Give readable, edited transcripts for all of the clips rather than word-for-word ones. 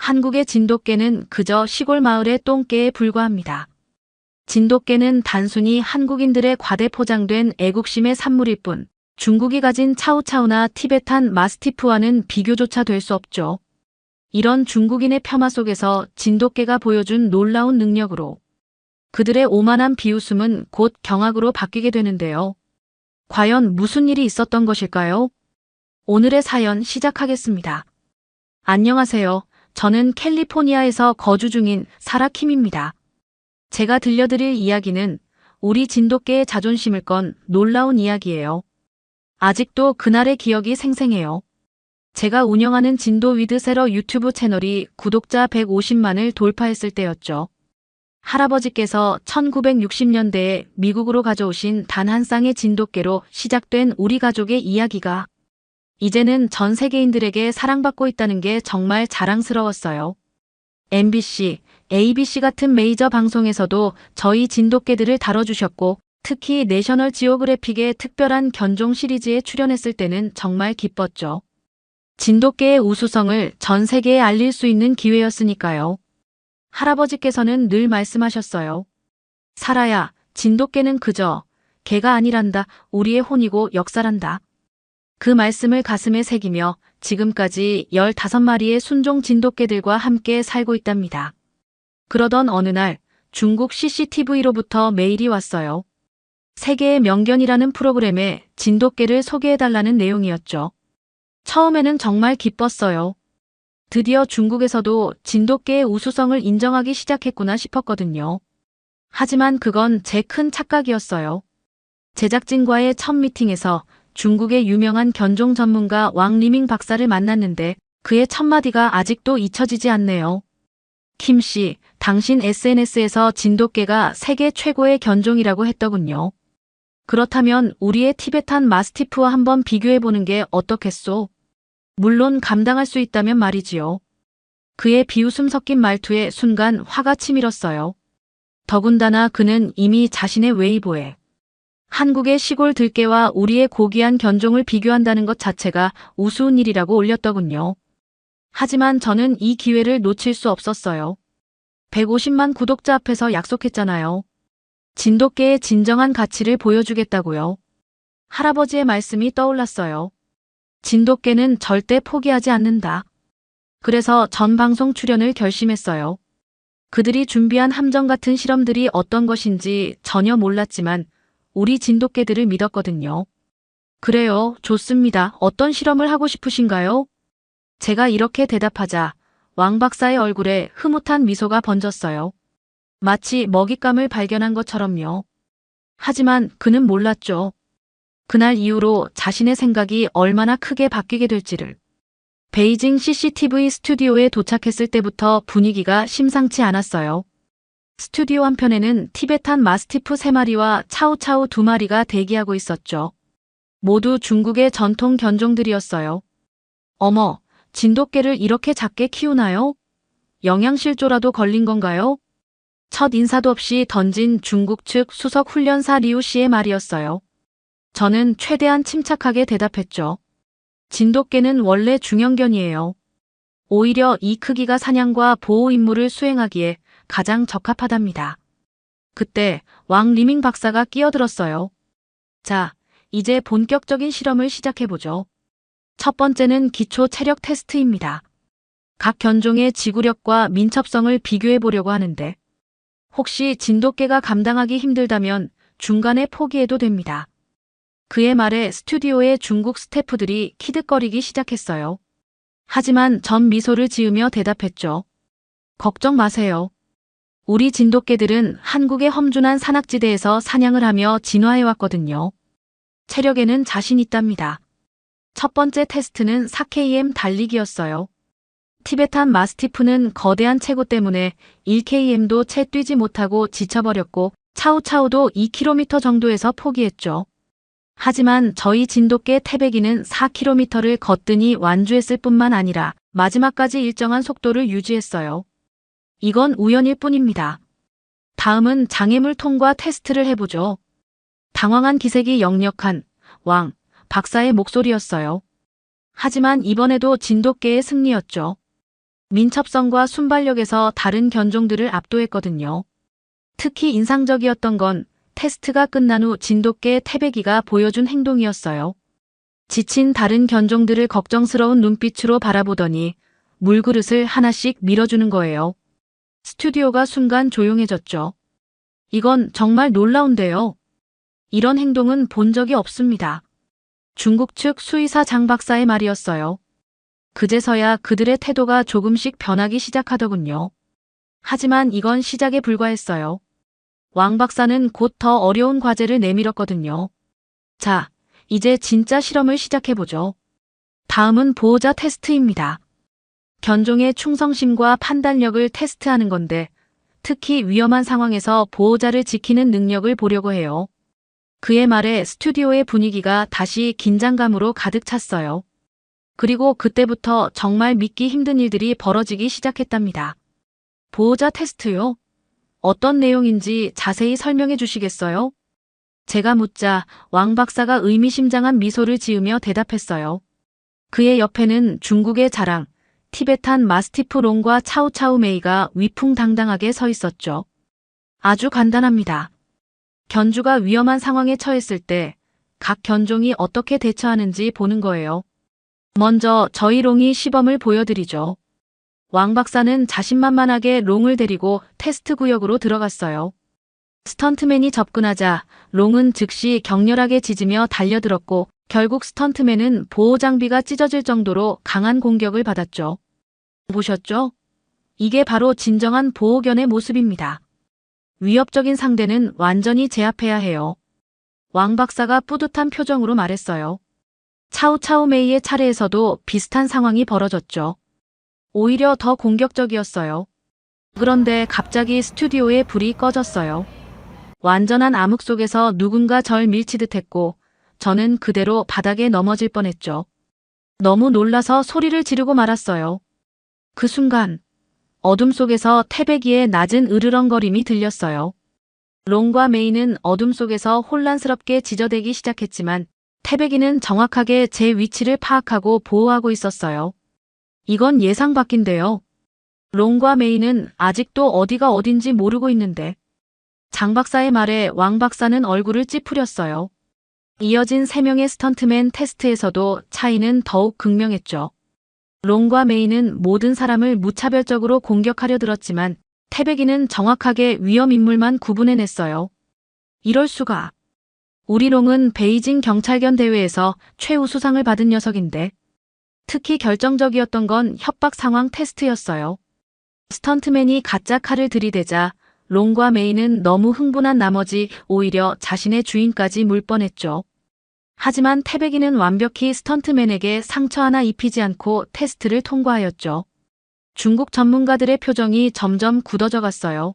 한국의 진돗개는 그저 시골 마을의 똥개에 불과합니다. 진돗개는 단순히 한국인들의 과대 포장된 애국심의 산물일 뿐 중국이 가진 차우차우나 티베탄 마스티프와는 비교조차 될 수 없죠. 이런 중국인의 폄하 속에서 진돗개가 보여준 놀라운 능력으로 그들의 오만한 비웃음은 곧 경악으로 바뀌게 되는데요. 과연 무슨 일이 있었던 것일까요? 오늘의 사연 시작하겠습니다. 안녕하세요. 저는 캘리포니아에서 거주 중인 사라 킴입니다. 제가 들려드릴 이야기는 우리 진돗개의 자존심을 건 놀라운 이야기예요. 아직도 그날의 기억이 생생해요. 제가 운영하는 진도 위드세러 유튜브 채널이 구독자 150만을 돌파했을 때였죠. 할아버지께서 1960년대에 미국으로 가져오신 단 한 쌍의 진돗개로 시작된 우리 가족의 이야기가 이제는 전 세계인들에게 사랑받고 있다는 게 정말 자랑스러웠어요. MBC, ABC 같은 메이저 방송에서도 저희 진돗개들을 다뤄주셨고 특히 내셔널 지오그래픽의 특별한 견종 시리즈에 출연했을 때는 정말 기뻤죠. 진돗개의 우수성을 전 세계에 알릴 수 있는 기회였으니까요. 할아버지께서는 늘 말씀하셨어요. 사라야, 진돗개는 그저 개가 아니란다. 우리의 혼이고 역사란다. 그 말씀을 가슴에 새기며 지금까지 15마리의 순종 진돗개들과 함께 살고 있답니다. 그러던 어느 날 중국 CCTV로부터 메일이 왔어요. 세계의 명견이라는 프로그램에 진돗개를 소개해달라는 내용이었죠. 처음에는 정말 기뻤어요. 드디어 중국에서도 진돗개의 우수성을 인정하기 시작했구나 싶었거든요. 하지만 그건 제 큰 착각이었어요. 제작진과의 첫 미팅에서 중국의 유명한 견종 전문가 왕 리밍 박사를 만났는데 그의 첫마디가 아직도 잊혀지지 않네요. 킴 씨, 당신 SNS에서 진돗개가 세계 최고의 견종이라고 했더군요. 그렇다면 우리의 티베탄 마스티프와 한번 비교해보는 게 어떻겠소? 물론 감당할 수 있다면 말이지요. 그의 비웃음 섞인 말투에 순간 화가 치밀었어요. 더군다나 그는 이미 자신의 웨이보에 한국의 시골 들개와 우리의 고귀한 견종을 비교한다는 것 자체가 우스운 일이라고 올렸더군요. 하지만 저는 이 기회를 놓칠 수 없었어요. 150만 구독자 앞에서 약속했잖아요. 진돗개의 진정한 가치를 보여주겠다고요. 할아버지의 말씀이 떠올랐어요. 진돗개는 절대 포기하지 않는다. 그래서 전 방송 출연을 결심했어요. 그들이 준비한 함정 같은 실험들이 어떤 것인지 전혀 몰랐지만 우리 진돗개들을 믿었거든요. 그래요, 좋습니다. 어떤 실험을 하고 싶으신가요? 제가 이렇게 대답하자 왕 박사의 얼굴에 흐뭇한 미소가 번졌어요. 마치 먹잇감을 발견한 것처럼요. 하지만 그는 몰랐죠. 그날 이후로 자신의 생각이 얼마나 크게 바뀌게 될지를. 베이징 CCTV 스튜디오에 도착했을 때부터 분위기가 심상치 않았어요. 스튜디오 한편에는 티베탄 마스티프 3마리와 차우차우 2마리가 대기하고 있었죠. 모두 중국의 전통 견종들이었어요. 어머, 진돗개를 이렇게 작게 키우나요? 영양실조라도 걸린 건가요? 첫 인사도 없이 던진 중국 측 수석 훈련사 리우 씨의 말이었어요. 저는 최대한 침착하게 대답했죠. 진돗개는 원래 중형견이에요. 오히려 이 크기가 사냥과 보호 임무를 수행하기에 가장 적합하답니다. 그때 왕 리밍 박사가 끼어들었어요. 자, 이제 본격적인 실험을 시작해보죠. 첫 번째는 기초 체력 테스트입니다. 각 견종의 지구력과 민첩성을 비교해보려고 하는데 혹시 진돗개가 감당하기 힘들다면 중간에 포기해도 됩니다. 그의 말에 스튜디오의 중국 스태프들이 키득거리기 시작했어요. 하지만 전 미소를 지으며 대답했죠. 걱정 마세요. 우리 진돗개들은 한국의 험준한 산악지대에서 사냥을 하며 진화해왔거든요. 체력에는 자신 있답니다. 첫 번째 테스트는 4km 달리기였어요. 티베탄 마스티프는 거대한 체구 때문에 1km도 채 뛰지 못하고 지쳐버렸고 차우차우도 2km 정도에서 포기했죠. 하지만 저희 진돗개 태백이는 4km를 거뜬히 완주했을 뿐만 아니라 마지막까지 일정한 속도를 유지했어요. 이건 우연일 뿐입니다. 다음은 장애물 통과 테스트를 해보죠. 당황한 기색이 역력한 왕 박사의 목소리였어요. 하지만 이번에도 진돗개의 승리였죠. 민첩성과 순발력에서 다른 견종들을 압도했거든요. 특히 인상적이었던 건 테스트가 끝난 후 진돗개 태백이가 보여준 행동이었어요. 지친 다른 견종들을 걱정스러운 눈빛으로 바라보더니 물그릇을 하나씩 밀어주는 거예요. 스튜디오가 순간 조용해졌죠. 이건 정말 놀라운데요. 이런 행동은 본 적이 없습니다. 중국 측 수의사 장 박사의 말이었어요. 그제서야 그들의 태도가 조금씩 변하기 시작하더군요. 하지만 이건 시작에 불과했어요. 왕 박사는 곧 더 어려운 과제를 내밀었거든요. 자, 이제 진짜 실험을 시작해보죠. 다음은 보호자 테스트입니다. 견종의 충성심과 판단력을 테스트하는 건데 특히 위험한 상황에서 보호자를 지키는 능력을 보려고 해요. 그의 말에 스튜디오의 분위기가 다시 긴장감으로 가득 찼어요. 그리고 그때부터 정말 믿기 힘든 일들이 벌어지기 시작했답니다. 보호자 테스트요? 어떤 내용인지 자세히 설명해 주시겠어요? 제가 묻자 왕 박사가 의미심장한 미소를 지으며 대답했어요. 그의 옆에는 중국의 자랑, 티베탄 마스티프 롱과 차우차우 메이가 위풍당당하게 서 있었죠. 아주 간단합니다. 견주가 위험한 상황에 처했을 때 각 견종이 어떻게 대처하는지 보는 거예요. 먼저 저희 롱이 시범을 보여드리죠. 왕 박사는 자신만만하게 롱을 데리고 테스트 구역으로 들어갔어요. 스턴트맨이 접근하자 롱은 즉시 격렬하게 짖으며 달려들었고 결국 스턴트맨은 보호 장비가 찢어질 정도로 강한 공격을 받았죠. 보셨죠? 이게 바로 진정한 보호견의 모습입니다. 위협적인 상대는 완전히 제압해야 해요. 왕 박사가 뿌듯한 표정으로 말했어요. 차우차우 메이의 차례에서도 비슷한 상황이 벌어졌죠. 오히려 더 공격적이었어요. 그런데 갑자기 스튜디오에 불이 꺼졌어요. 완전한 암흑 속에서 누군가 절 밀치듯 했고 저는 그대로 바닥에 넘어질 뻔했죠. 너무 놀라서 소리를 지르고 말았어요. 그 순간 어둠 속에서 태백이의 낮은 으르렁거림이 들렸어요. 롱과 메이는 어둠 속에서 혼란스럽게 지저대기 시작했지만 태백이는 정확하게 제 위치를 파악하고 보호하고 있었어요. 이건 예상 밖인데요. 롱과 메이는 아직도 어디가 어딘지 모르고 있는데 장 박사의 말에 왕 박사는 얼굴을 찌푸렸어요. 이어진 3명의 스턴트맨 테스트에서도 차이는 더욱 극명했죠. 롱과 메이는 모든 사람을 무차별적으로 공격하려 들었지만 태백이는 정확하게 위험 인물만 구분해냈어요. 이럴 수가. 우리 롱은 베이징 경찰견 대회에서 최우수상을 받은 녀석인데 특히 결정적이었던 건 협박 상황 테스트였어요. 스턴트맨이 가짜 칼을 들이대자 롱과 메이는 너무 흥분한 나머지 오히려 자신의 주인까지 물 뻔했죠. 하지만 태백이는 완벽히 스턴트맨에게 상처 하나 입히지 않고 테스트를 통과하였죠. 중국 전문가들의 표정이 점점 굳어져 갔어요.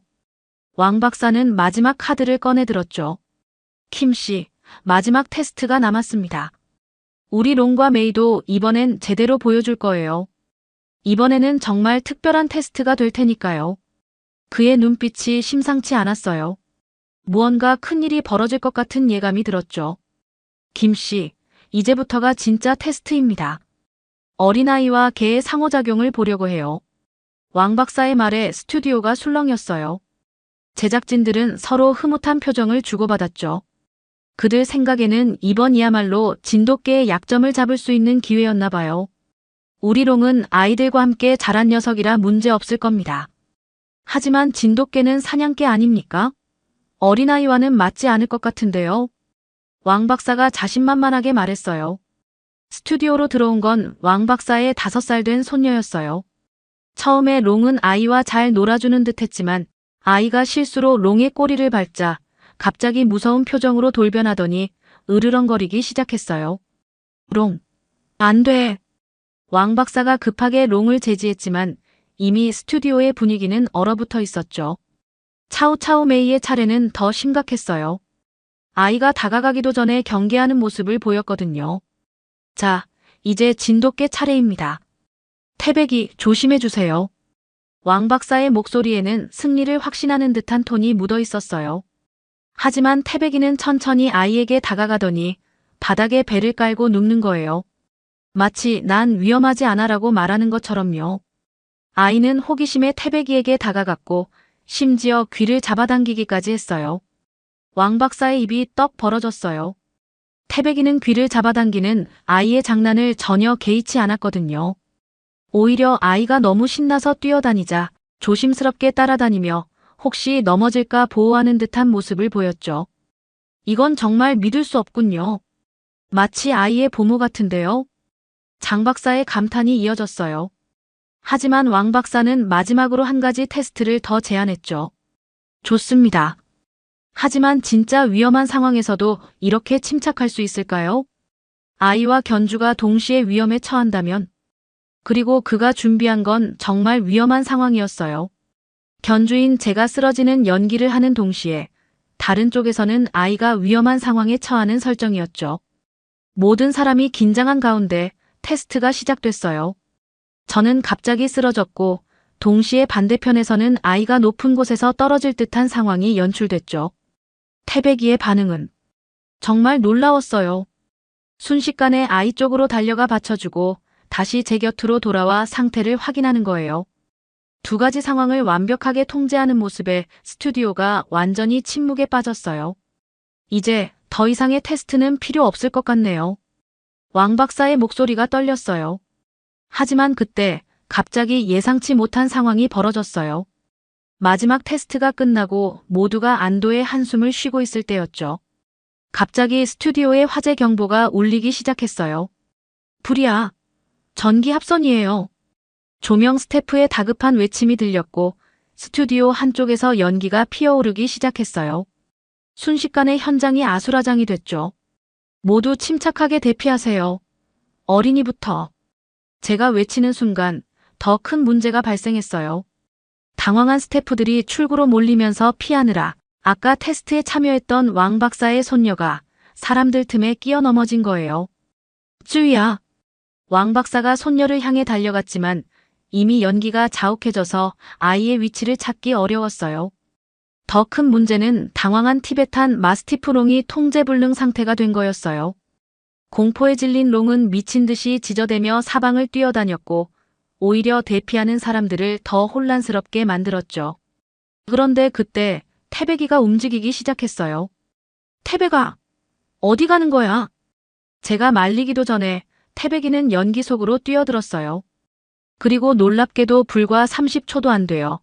왕 박사는 마지막 카드를 꺼내 들었죠. 킴 씨, 마지막 테스트가 남았습니다. 우리 롱과 메이도 이번엔 제대로 보여줄 거예요. 이번에는 정말 특별한 테스트가 될 테니까요. 그의 눈빛이 심상치 않았어요. 무언가 큰일이 벌어질 것 같은 예감이 들었죠. 김 씨, 이제부터가 진짜 테스트입니다. 어린아이와 개의 상호작용을 보려고 해요. 왕 박사의 말에 스튜디오가 술렁였어요. 제작진들은 서로 흐뭇한 표정을 주고받았죠. 그들 생각에는 이번이야말로 진돗개의 약점을 잡을 수 있는 기회였나 봐요. 우리 롱은 아이들과 함께 자란 녀석이라 문제 없을 겁니다. 하지만 진돗개는 사냥개 아닙니까? 어린아이와는 맞지 않을 것 같은데요. 왕 박사가 자신만만하게 말했어요. 스튜디오로 들어온 건 왕 박사의 5살 된 손녀였어요. 처음에 롱은 아이와 잘 놀아주는 듯 했지만 아이가 실수로 롱의 꼬리를 밟자 갑자기 무서운 표정으로 돌변하더니 으르렁거리기 시작했어요. 롱, 안 돼. 왕 박사가 급하게 롱을 제지했지만 이미 스튜디오의 분위기는 얼어붙어 있었죠. 차우차우 메이의 차례는 더 심각했어요. 아이가 다가가기도 전에 경계하는 모습을 보였거든요. 자, 이제 진돗개 차례입니다. 태백이 조심해주세요. 왕 박사의 목소리에는 승리를 확신하는 듯한 톤이 묻어 있었어요. 하지만 태백이는 천천히 아이에게 다가가더니 바닥에 배를 깔고 눕는 거예요. 마치 난 위험하지 않아라고 말하는 것처럼요. 아이는 호기심에 태백이에게 다가갔고 심지어 귀를 잡아당기기까지 했어요. 왕 박사의 입이 떡 벌어졌어요. 태백이는 귀를 잡아당기는 아이의 장난을 전혀 개의치 않았거든요. 오히려 아이가 너무 신나서 뛰어다니자 조심스럽게 따라다니며 혹시 넘어질까 보호하는 듯한 모습을 보였죠. 이건 정말 믿을 수 없군요. 마치 아이의 보모 같은데요. 장 박사의 감탄이 이어졌어요. 하지만 왕 박사는 마지막으로 한 가지 테스트를 더 제안했죠. 좋습니다. 하지만 진짜 위험한 상황에서도 이렇게 침착할 수 있을까요? 아이와 견주가 동시에 위험에 처한다면? 그리고 그가 준비한 건 정말 위험한 상황이었어요. 견주인 제가 쓰러지는 연기를 하는 동시에 다른 쪽에서는 아이가 위험한 상황에 처하는 설정이었죠. 모든 사람이 긴장한 가운데 테스트가 시작됐어요. 저는 갑자기 쓰러졌고 동시에 반대편에서는 아이가 높은 곳에서 떨어질 듯한 상황이 연출됐죠. 태백이의 반응은 정말 놀라웠어요. 순식간에 아이 쪽으로 달려가 받쳐주고 다시 제 곁으로 돌아와 상태를 확인하는 거예요. 두 가지 상황을 완벽하게 통제하는 모습에 스튜디오가 완전히 침묵에 빠졌어요. 이제 더 이상의 테스트는 필요 없을 것 같네요. 왕 박사의 목소리가 떨렸어요. 하지만 그때 갑자기 예상치 못한 상황이 벌어졌어요. 마지막 테스트가 끝나고 모두가 안도의 한숨을 쉬고 있을 때였죠. 갑자기 스튜디오의 화재 경보가 울리기 시작했어요. 불이야. 전기 합선이에요. 조명 스태프의 다급한 외침이 들렸고 스튜디오 한쪽에서 연기가 피어오르기 시작했어요. 순식간에 현장이 아수라장이 됐죠. 모두 침착하게 대피하세요. 어린이부터. 제가 외치는 순간 더 큰 문제가 발생했어요. 당황한 스태프들이 출구로 몰리면서 피하느라 아까 테스트에 참여했던 왕 박사의 손녀가 사람들 틈에 끼어 넘어진 거예요. 쯔위야. 왕 박사가 손녀를 향해 달려갔지만 이미 연기가 자욱해져서 아이의 위치를 찾기 어려웠어요. 더 큰 문제는 당황한 티베탄 마스티프 롱이 통제불능 상태가 된 거였어요. 공포에 질린 롱은 미친 듯이 지저대며 사방을 뛰어다녔고 오히려 대피하는 사람들을 더 혼란스럽게 만들었죠. 그런데 그때 태백이가 움직이기 시작했어요. 태백아, 어디 가는 거야? 제가 말리기도 전에 태백이는 연기 속으로 뛰어들었어요. 그리고 놀랍게도 불과 30초도 안 돼요.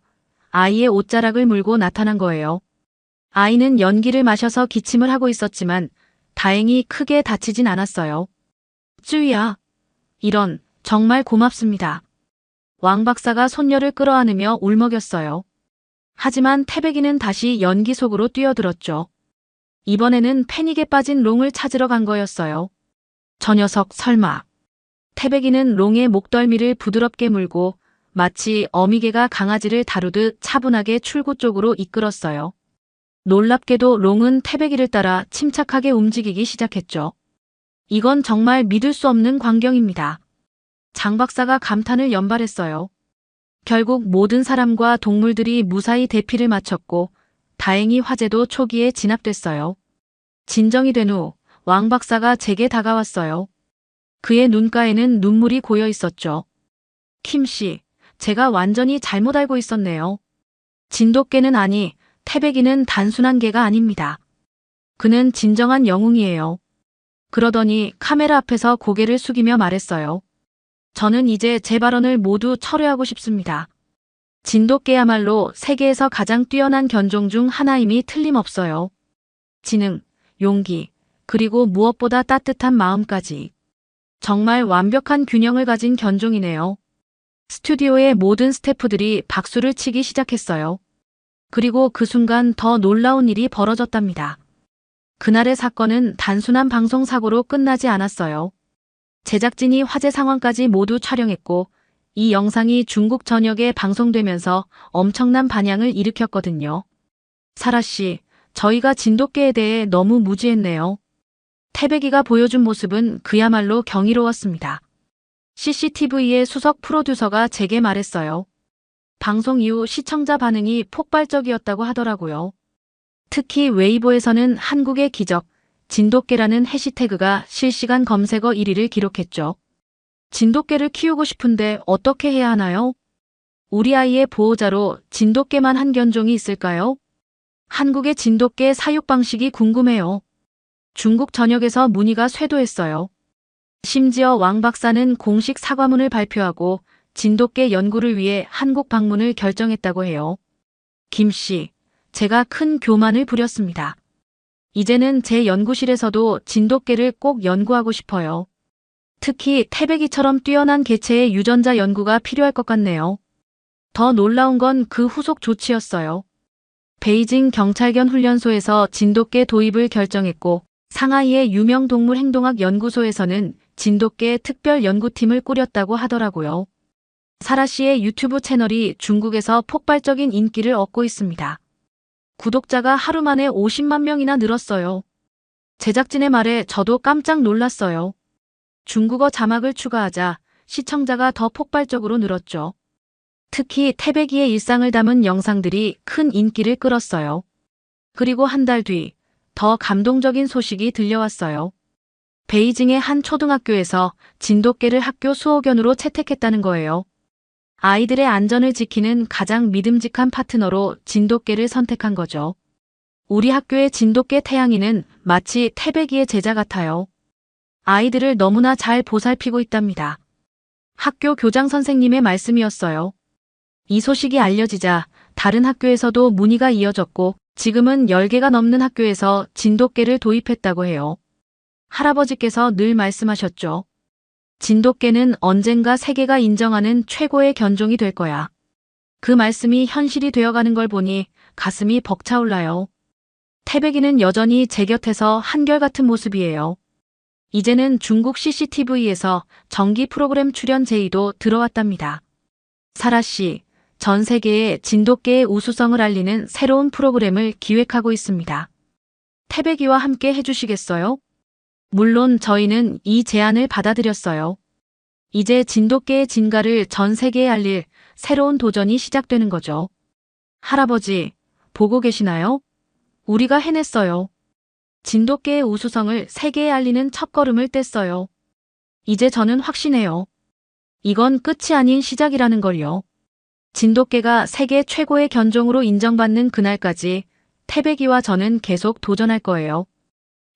아이의 옷자락을 물고 나타난 거예요. 아이는 연기를 마셔서 기침을 하고 있었지만 다행히 크게 다치진 않았어요. 쯔위야. 이런, 정말 고맙습니다. 왕 박사가 손녀를 끌어안으며 울먹였어요. 하지만 태백이는 다시 연기 속으로 뛰어들었죠. 이번에는 패닉에 빠진 롱을 찾으러 간 거였어요. 저 녀석 설마. 태백이는 롱의 목덜미를 부드럽게 물고 마치 어미개가 강아지를 다루듯 차분하게 출구 쪽으로 이끌었어요. 놀랍게도 롱은 태백이를 따라 침착하게 움직이기 시작했죠. 이건 정말 믿을 수 없는 광경입니다. 장 박사가 감탄을 연발했어요. 결국 모든 사람과 동물들이 무사히 대피를 마쳤고 다행히 화재도 초기에 진압됐어요. 진정이 된 후 왕 박사가 제게 다가왔어요. 그의 눈가에는 눈물이 고여 있었죠. 킴 씨, 제가 완전히 잘못 알고 있었네요. 진돗개는 아니, 태백이는 단순한 개가 아닙니다. 그는 진정한 영웅이에요. 그러더니 카메라 앞에서 고개를 숙이며 말했어요. 저는 이제 제 발언을 모두 철회하고 싶습니다. 진돗개야말로 세계에서 가장 뛰어난 견종 중 하나임이 틀림없어요. 지능, 용기, 그리고 무엇보다 따뜻한 마음까지. 정말 완벽한 균형을 가진 견종이네요. 스튜디오의 모든 스태프들이 박수를 치기 시작했어요. 그리고 그 순간 더 놀라운 일이 벌어졌답니다. 그날의 사건은 단순한 방송사고로 끝나지 않았어요. 제작진이 화재 상황까지 모두 촬영했고 이 영상이 중국 전역에 방송되면서 엄청난 반향을 일으켰거든요. 사라 씨, 저희가 진돗개에 대해 너무 무지했네요. 태백이가 보여준 모습은 그야말로 경이로웠습니다. CCTV의 수석 프로듀서가 제게 말했어요. 방송 이후 시청자 반응이 폭발적이었다고 하더라고요. 특히 웨이보에서는 한국의 기적, 진돗개라는 해시태그가 실시간 검색어 1위를 기록했죠. 진돗개를 키우고 싶은데 어떻게 해야 하나요? 우리 아이의 보호자로 진돗개만 한 견종이 있을까요? 한국의 진돗개 사육 방식이 궁금해요. 중국 전역에서 문의가 쇄도했어요. 심지어 왕 박사는 공식 사과문을 발표하고 진돗개 연구를 위해 한국 방문을 결정했다고 해요. 김 씨, 제가 큰 교만을 부렸습니다. 이제는 제 연구실에서도 진돗개를 꼭 연구하고 싶어요. 특히 태백이처럼 뛰어난 개체의 유전자 연구가 필요할 것 같네요. 더 놀라운 건 그 후속 조치였어요. 베이징 경찰견 훈련소에서 진돗개 도입을 결정했고 상하이의 유명 동물 행동학 연구소에서는 진돗개 특별 연구팀을 꾸렸다고 하더라고요. 사라 씨의 유튜브 채널이 중국에서 폭발적인 인기를 얻고 있습니다. 구독자가 하루 만에 50만 명이나 늘었어요. 제작진의 말에 저도 깜짝 놀랐어요. 중국어 자막을 추가하자 시청자가 더 폭발적으로 늘었죠. 특히 태백이의 일상을 담은 영상들이 큰 인기를 끌었어요. 그리고 한 달 뒤 더 감동적인 소식이 들려왔어요. 베이징의 한 초등학교에서 진돗개를 학교 수호견으로 채택했다는 거예요. 아이들의 안전을 지키는 가장 믿음직한 파트너로 진돗개를 선택한 거죠. 우리 학교의 진돗개 태양이는 마치 태백이의 제자 같아요. 아이들을 너무나 잘 보살피고 있답니다. 학교 교장 선생님의 말씀이었어요. 이 소식이 알려지자 다른 학교에서도 문의가 이어졌고 지금은 10개가 넘는 학교에서 진돗개를 도입했다고 해요. 할아버지께서 늘 말씀하셨죠. 진돗개는 언젠가 세계가 인정하는 최고의 견종이 될 거야. 그 말씀이 현실이 되어가는 걸 보니 가슴이 벅차올라요. 태백이는 여전히 제 곁에서 한결같은 모습이에요. 이제는 중국 CCTV에서 정기 프로그램 출연 제의도 들어왔답니다. 사라 씨, 전 세계에 진돗개의 우수성을 알리는 새로운 프로그램을 기획하고 있습니다. 태백이와 함께 해주시겠어요? 물론 저희는 이 제안을 받아들였어요. 이제 진돗개의 진가를 전 세계에 알릴 새로운 도전이 시작되는 거죠. 할아버지, 보고 계시나요? 우리가 해냈어요. 진돗개의 우수성을 세계에 알리는 첫걸음을 뗐어요. 이제 저는 확신해요. 이건 끝이 아닌 시작이라는 걸요. 진돗개가 세계 최고의 견종으로 인정받는 그날까지 태백이와 저는 계속 도전할 거예요.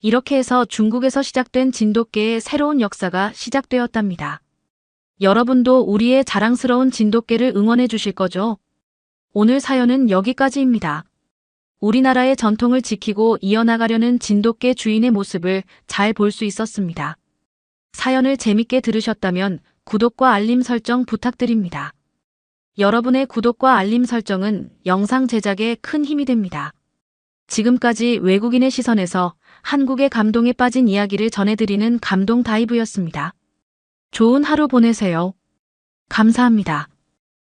이렇게 해서 중국에서 시작된 진돗개의 새로운 역사가 시작되었답니다. 여러분도 우리의 자랑스러운 진돗개를 응원해 주실 거죠? 오늘 사연은 여기까지입니다. 우리나라의 전통을 지키고 이어나가려는 진돗개 주인의 모습을 잘 볼 수 있었습니다. 사연을 재밌게 들으셨다면 구독과 알림 설정 부탁드립니다. 여러분의 구독과 알림 설정은 영상 제작에 큰 힘이 됩니다. 지금까지 외국인의 시선에서 한국의 감동에 빠진 이야기를 전해드리는 감동 다이브였습니다. 좋은 하루 보내세요. 감사합니다.